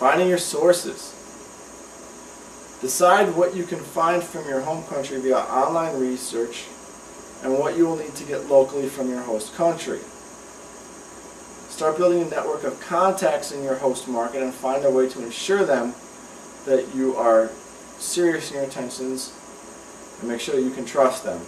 Finding your sources. Decide what you can find from your home country via online research and what you will need to get locally from your host country. Start building a network of contacts in your host market and find a way to ensure them that you are serious in your intentions and make sure that you can trust them.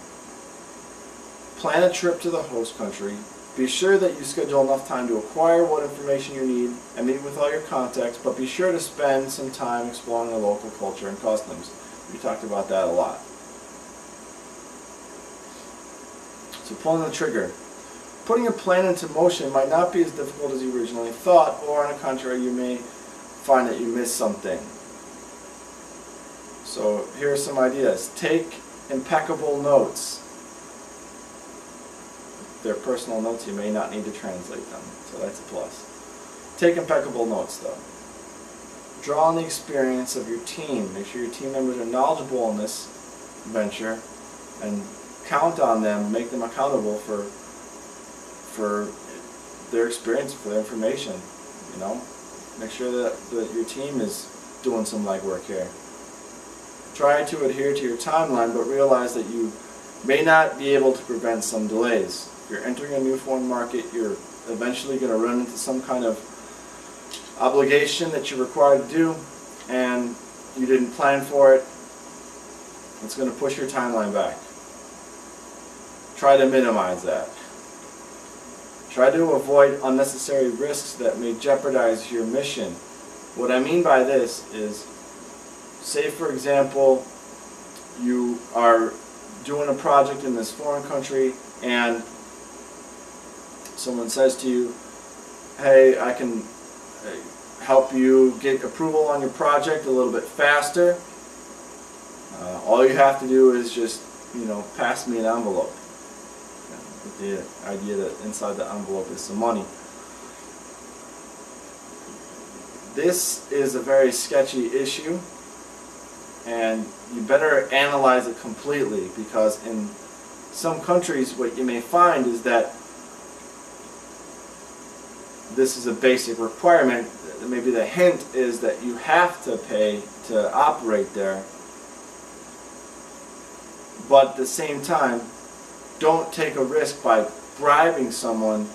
Plan a trip to the host country. Be sure that you schedule enough time to acquire what information you need and meet with all your contacts, but be sure to spend some time exploring the local culture and customs. We talked about that a lot. So pulling the trigger. Putting a plan into motion might not be as difficult as you originally thought, or on the contrary, you may find that you missed something. So here are some ideas. Take impeccable notes. If they're personal notes, you may not need to translate them, so that's a plus. Take impeccable notes though. Draw on the experience of your team. Make sure your team members are knowledgeable in this venture and count on them, make them accountable for their experience, for their information. You know, make sure that your team is doing some legwork here. Try to adhere to your timeline, but realize that you may not be able to prevent some delays. If you're entering a new foreign market, you're eventually going to run into some kind of obligation that you're required to do, and you didn't plan for it. It's going to push your timeline back. Try to minimize that. Try to avoid unnecessary risks that may jeopardize your mission. What I mean by this is, say for example, you are doing a project in this foreign country and someone says to you, hey, I can help you get approval on your project a little bit faster. All you have to do is just, pass me an envelope. With the idea that inside the envelope is some money. This is a very sketchy issue, and you better analyze it completely, because in some countries what you may find is that this is a basic requirement. Maybe the hint is that you have to pay to operate there, but at the same time, don't take a risk by bribing someone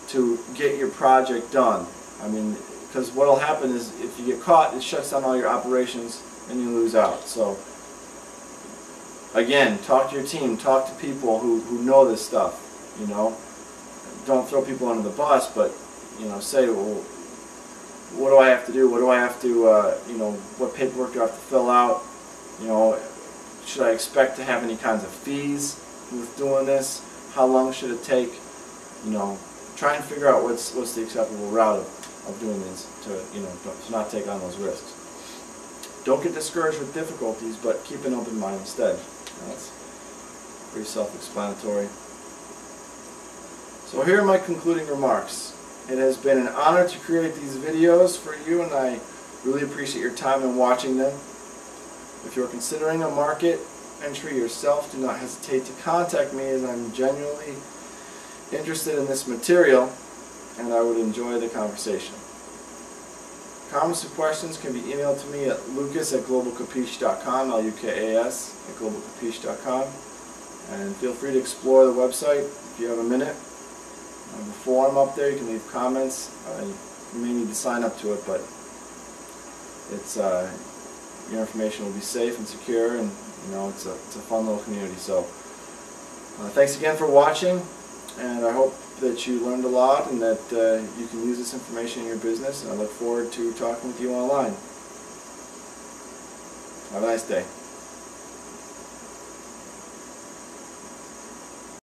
to get your project done. I mean, because what will happen is if you get caught, it shuts down all your operations and you lose out. So again, talk to your team, talk to people who know this stuff. Don't throw people under the bus, but say, well, what do I have to do? What do I have to, what paperwork do I have to fill out? Should I expect to have any kinds of fees with doing this? How long should it take? Try and figure out what's the acceptable route of doing this to not take on those risks. Don't get discouraged with difficulties, but keep an open mind instead. That's pretty self-explanatory. So here are my concluding remarks. It has been an honor to create these videos for you, and I really appreciate your time in watching them. If you're considering a market entry yourself, do not hesitate to contact me, as I'm genuinely interested in this material and I would enjoy the conversation. Comments or questions can be emailed to me at lucas@globalcapiche.com, LUKAS@globalcapiche.com, and feel free to explore the website if you have a minute. I have a forum up there. You can leave comments. You may need to sign up to it, but it's your information will be safe and secure, and it's a fun little community. So thanks again for watching, and I hope that you learned a lot and that you can use this information in your business, and I look forward to talking with you online. Have a nice day.